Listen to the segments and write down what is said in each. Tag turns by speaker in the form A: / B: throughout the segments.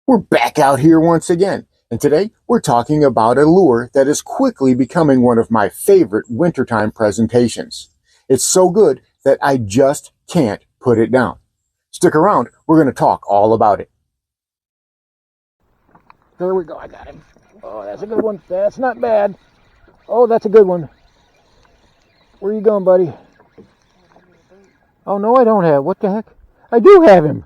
A: We're back out here once again, and today we're talking about a lure that is quickly becoming one of my favorite wintertime presentations. It's so good that I just can't put it down. Stick around, we're going to talk all about it. There we go, I got him. Oh, that's a good one. That's not bad. Oh, that's a good one. Where are you going, buddy? Oh, no, I don't have. What the heck? I do have him.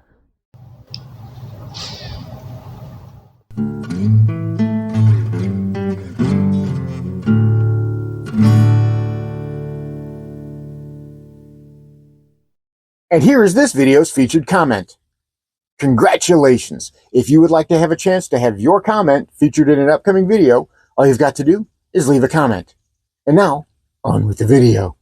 A: And here is this video's featured comment. Congratulations! If you would like to have a chance to have your comment featured in an upcoming video, all you've got to do is leave a comment. And now, on with the video.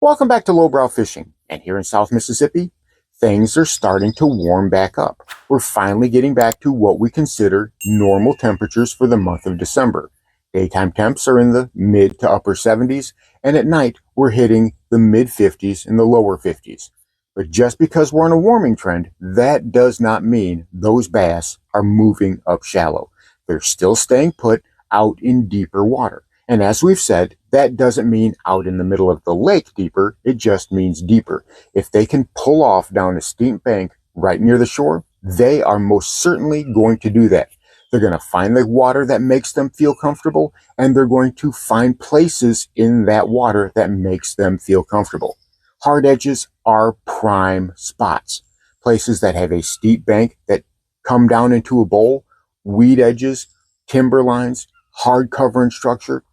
A: Welcome back to Lowbrow Fishing, and here in South Mississippi, things are starting to warm back up. We're finally getting back to what we consider normal temperatures for the month of December. Daytime temps are in the mid to upper 70s, and at night we're hitting the mid 50s and the lower 50s. But just because we're on a warming trend, that does not mean those bass are moving up shallow. They're still staying put out in deeper water. And as we've said, that doesn't mean out in the middle of the lake deeper, it just means deeper. If they can pull off down a steep bank right near the shore, they are most certainly going to do that. They're going to find the water that makes them feel comfortable, and they're going to find places in that water that makes them feel comfortable. Hard edges are prime spots. Places that have a steep bank that come down into a bowl, weed edges, timber lines, hard cover and structure.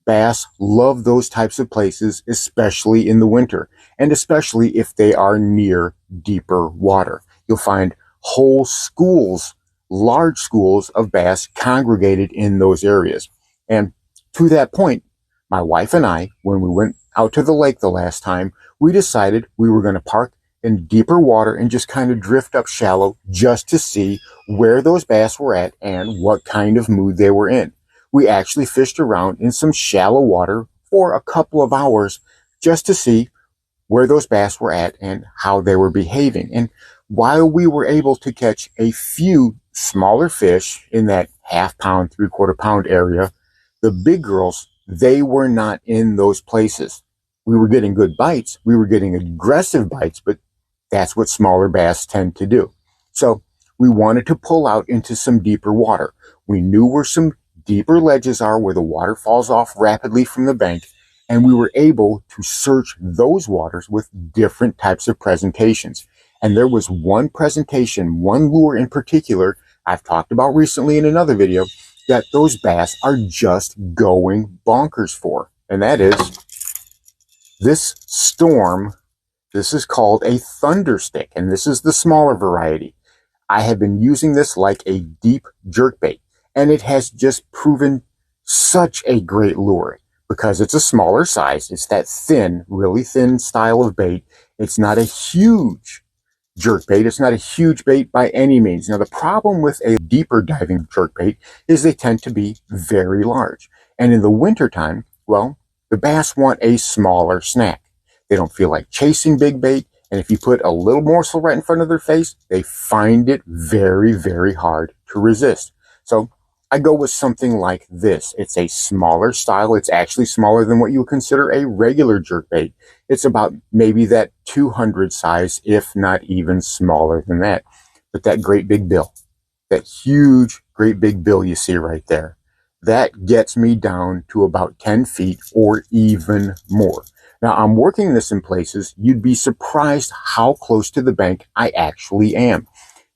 A: Bass love those types of places, especially in the winter, and especially if they are near deeper water. You'll find whole schools, large schools of bass congregated in those areas. And to that point, my wife and I, when we went out to the lake the last time, we decided we were going to park in deeper water and just kind of drift up shallow just to see where those bass were at and what kind of mood they were in. We actually fished around in some shallow water for a couple of hours just to see where those bass were at and how they were behaving. And while we were able to catch a few smaller fish in that half-pound, three-quarter-pound area, the big girls, they were not in those places. We were getting good bites. We were getting aggressive bites, but that's what smaller bass tend to do. So we wanted to pull out into some deeper water. We knew where some deeper ledges are where the water falls off rapidly from the bank, and we were able to search those waters with different types of presentations. And there was one presentation, one lure in particular, I've talked about recently in another video, that those bass are just going bonkers for. And that is this storm. This is called a thunder stick, and this is the smaller variety. I have been using this like a deep jerkbait, and it has just proven such a great lure because it's a smaller size. It's that thin, really thin style of bait. It's not a huge jerkbait. It's not a huge bait by any means. Now, the problem with a deeper diving jerkbait is they tend to be very large. And in the wintertime, well, the bass want a smaller snack. They don't feel like chasing big bait. And if you put a little morsel right in front of their face, they find it very, very hard to resist. So I go with something like this. It's a smaller style. It's actually smaller than what you would consider a regular jerkbait. It's about maybe that 200 size, if not even smaller than that. But that great big bill, that huge, great big bill you see right there, that gets me down to about 10 feet or even more. Now, I'm working this in places you'd be surprised how close to the bank I actually am.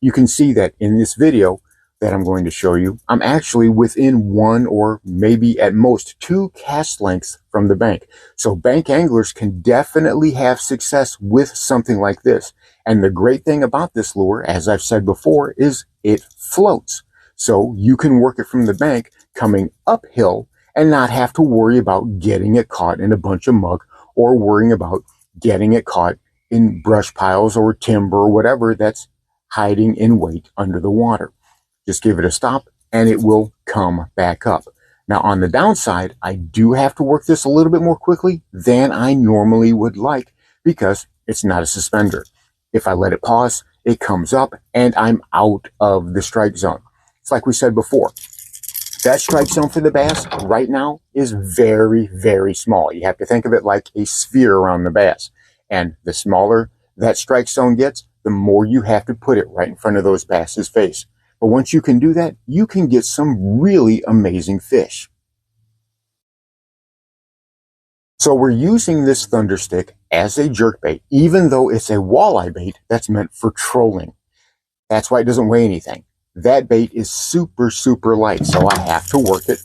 A: You can see that in this video that I'm going to show you, I'm actually within one or maybe at most two cast lengths from the bank. So bank anglers can definitely have success with something like this. And the great thing about this lure, as I've said before, is it floats. So you can work it from the bank coming uphill and not have to worry about getting it caught in a bunch of muck or worrying about getting it caught in brush piles or timber or whatever that's hiding in wait under the water. Just give it a stop and it will come back up. Now, on the downside, I do have to work this a little bit more quickly than I normally would like because it's not a suspender. If I let it pause, it comes up and I'm out of the strike zone. It's like we said before. That strike zone for the bass right now is very, very small. You have to think of it like a sphere around the bass. And the smaller that strike zone gets, the more you have to put it right in front of those bass's face. But once you can do that, you can get some really amazing fish. So we're using this thunderstick as a jerkbait, even though it's a walleye bait that's meant for trolling. That's why it doesn't weigh anything. That bait is super, super light, so I have to work it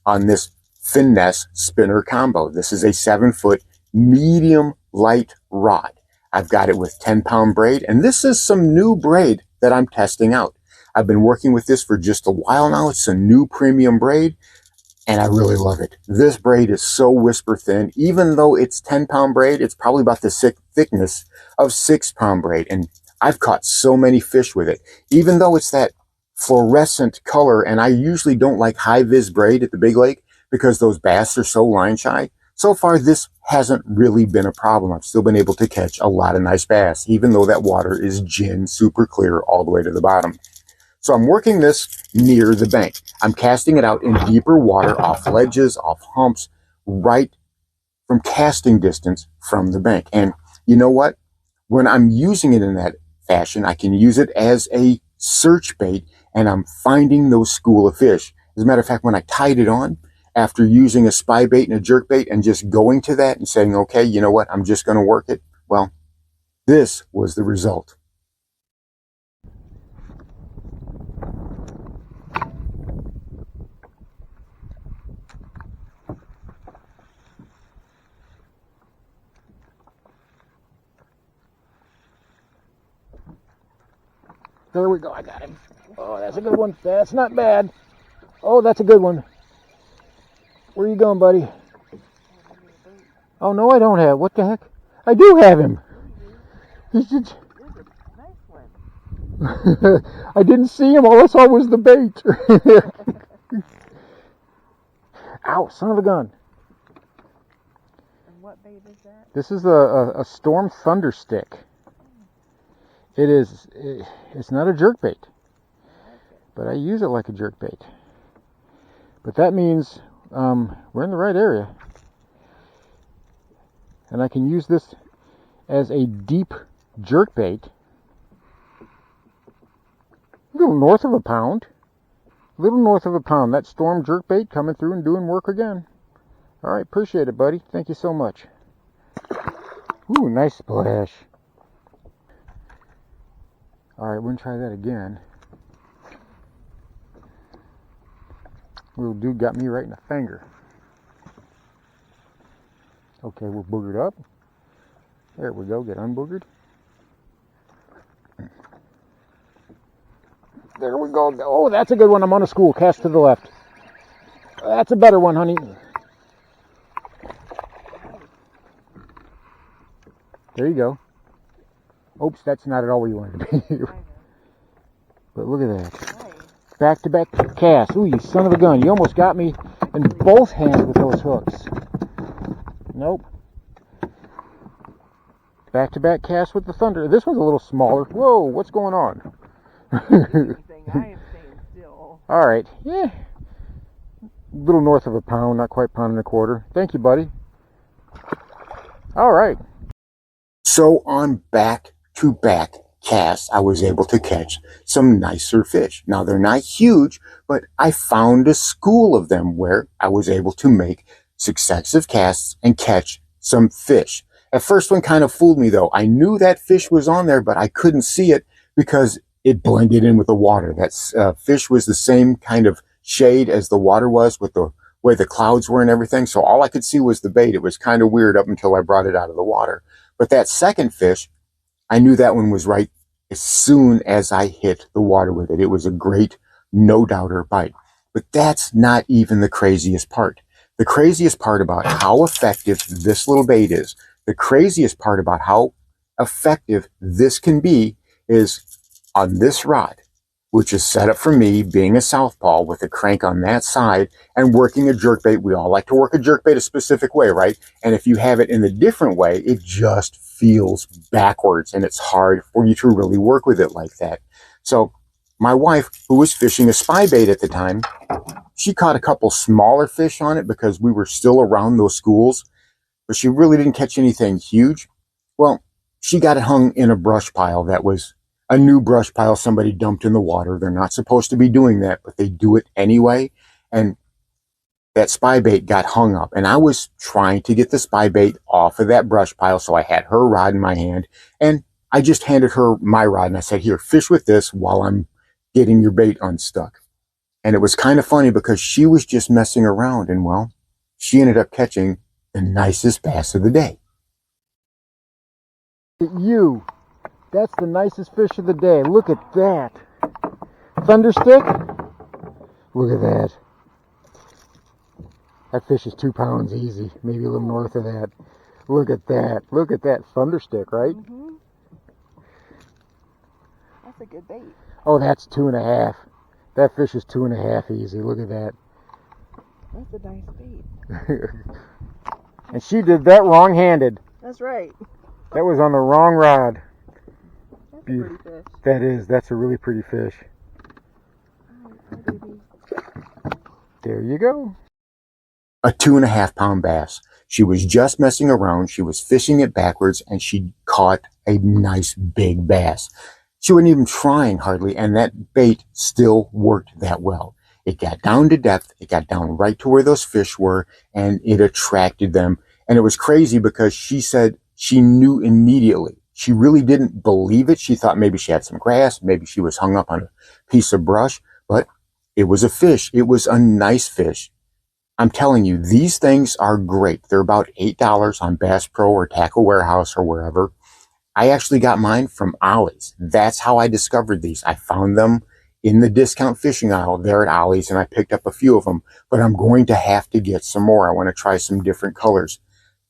A: on this finesse spinner combo. This is a 7-foot medium light rod. I've got it with 10-pound braid, and this is some new braid that I'm testing out. I've been working with this for just a while now. It's a new premium braid, and I really love it. This braid is so whisper thin. Even though it's 10-pound braid, it's probably about the thickness of 6-pound braid, and I've caught so many fish with it. Even though it's that fluorescent color, and I usually don't like high-vis braid at the big lake because those bass are so line shy, so far this hasn't really been a problem. I've still been able to catch a lot of nice bass, even though that water is gin super clear all the way to the bottom. So I'm working this near the bank. I'm casting it out in deeper water, off ledges, off humps, right from casting distance from the bank. And you know what? When I'm using it in that fashion, I can use it as a search bait, and I'm finding those school of fish. As a matter of fact, when I tied it on, after using a spy bait and a jerk bait and just going to that and saying, okay, you know what, I'm just going to work it. Well, this was the result.
B: There we go, I got him. Oh, that's a good one. That's not bad. Oh, that's a good one. Where are you going, buddy? Oh, no, I don't have. What the heck? I do have him. He's just... I didn't see him. All I saw was the bait. Ow, son of a gun.
C: And what bait is that?
B: This is a Storm Thunder Stick. It's not a jerk bait, but I use it like a jerk bait. But that means we're in the right area. And I can use this as a deep jerk bait. A little north of a pound. A little north of a pound. That Storm jerk bait coming through and doing work again. All right, appreciate it, buddy. Thank you so much. Ooh, nice splash. All right, we're gonna try that again. Little dude got me right in the finger. Okay, we're boogered up. There we go, get unboogered. There we go. Oh, that's a good one. I'm on a school. Cast to the left. That's a better one, honey. There you go. Oops, that's not at all where you wanted to be. But look at that. Back-to-back cast. Ooh, you son of a gun. You almost got me in both hands with those hooks. Nope. Back-to-back cast with the Thunder. This one's a little smaller. Whoa, what's going on?
C: I am staying still.
B: All right. Yeah. A little north of a pound, not quite pound and a quarter. Thank you, buddy. All right.
A: So on back-to-back casts, I was able to catch some nicer fish. Now, they're not huge, but I found a school of them where I was able to make successive casts and catch some fish. That first one kind of fooled me, though. I knew that fish was on there, but I couldn't see it because it blended in with the water. That fish was the same kind of shade as the water was with the way the clouds were and everything. So all I could see was the bait. It was kind of weird up until I brought it out of the water. But that second fish, I knew that one was right as soon as I hit the water with it. It was a great no-doubter bite. But that's not even the craziest part. The craziest part about how effective this little bait is, the craziest part about how effective this can be is on this rod, which is set up for me being a southpaw with a crank on that side and working a jerkbait. We all like to work a jerkbait a specific way, right? And if you have it in a different way, it just feels backwards, and it's hard for you to really work with it like that. So my wife, who was fishing a spy bait at the time, she caught a couple smaller fish on it because we were still around those schools, but she really didn't catch anything huge. Well, she got it hung in a brush pile that was a new brush pile somebody dumped in the water. They're not supposed to be doing that, but they do it anyway. And that spy bait got hung up, and I was trying to get the spy bait off of that brush pile, so I had her rod in my hand, and I just handed her my rod, and I said, here, fish with this while I'm getting your bait unstuck. And it was kind of funny because she was just messing around, and well, she ended up catching the nicest bass of the day.
B: You, that's the nicest fish of the day. Look at that. Thunderstick? Look at that. That fish is 2 pounds easy, maybe a little north of that. Look at that. Look at that thunderstick, right?
C: Mm-hmm. That's a good bait.
B: Oh, that's 2.5. That fish is 2.5 easy. Look at that.
C: That's a nice bait.
B: And she did that wrong-handed.
C: That's right.
B: That was on the wrong rod.
C: That's a pretty fish.
B: That is. That's a really pretty fish.
C: Hi, baby.
B: There you go.
A: A 2.5 pound bass. She was just messing around. She was fishing it backwards, and she caught a nice big bass. She wasn't even trying hardly, and that bait still worked that well. It got down to depth. It got down right to where those fish were, and it attracted them. And it was crazy because she said she knew immediately. She really didn't believe it. She thought maybe she had some grass. Maybe she was hung up on a piece of brush, but it was a fish. It was a nice fish. I'm telling you, these things are great. They're about $8 on Bass Pro or Tackle Warehouse or wherever. I actually got mine from Ollie's. That's how I discovered these. I found them in the discount fishing aisle there at Ollie's, and I picked up a few of them, but I'm going to have to get some more. I want to try some different colors.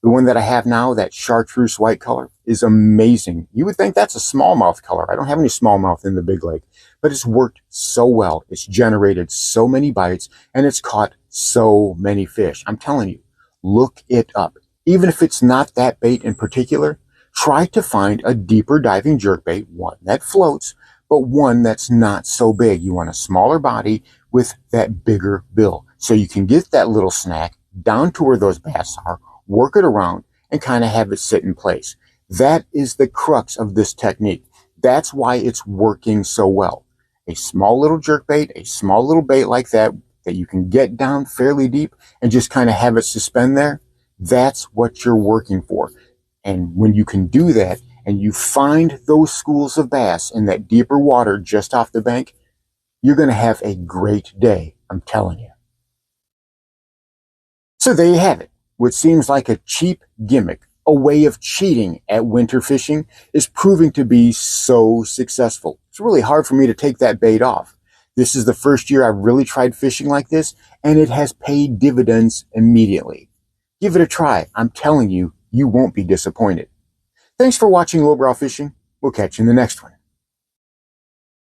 A: The one that I have now, that chartreuse white color, is amazing. You would think that's a smallmouth color. I don't have any smallmouth in the Big Lake, but it's worked so well. It's generated so many bites, and it's caught so many fish. I'm telling you, look it up. Even if it's not that bait in particular, try to find a deeper diving jerkbait, one that floats, but one that's not so big. You want a smaller body with that bigger bill, so you can get that little snack down to where those bass are, work it around, and kind of have it sit in place. That is the crux of this technique. That's why it's working so well. A small little jerkbait, a small little bait like that you can get down fairly deep and just kind of have it suspend there, that's what you're working for. And when you can do that and you find those schools of bass in that deeper water just off the bank, you're going to have a great day, I'm telling you. So there you have it. What seems like a cheap gimmick, a way of cheating at winter fishing, is proving to be so successful. It's really hard for me to take that bait off. This is the first year I've really tried fishing like this, and it has paid dividends immediately. Give it a try. I'm telling you, you won't be disappointed. Thanks for watching Lowbrow Fishing. We'll catch you in the next one.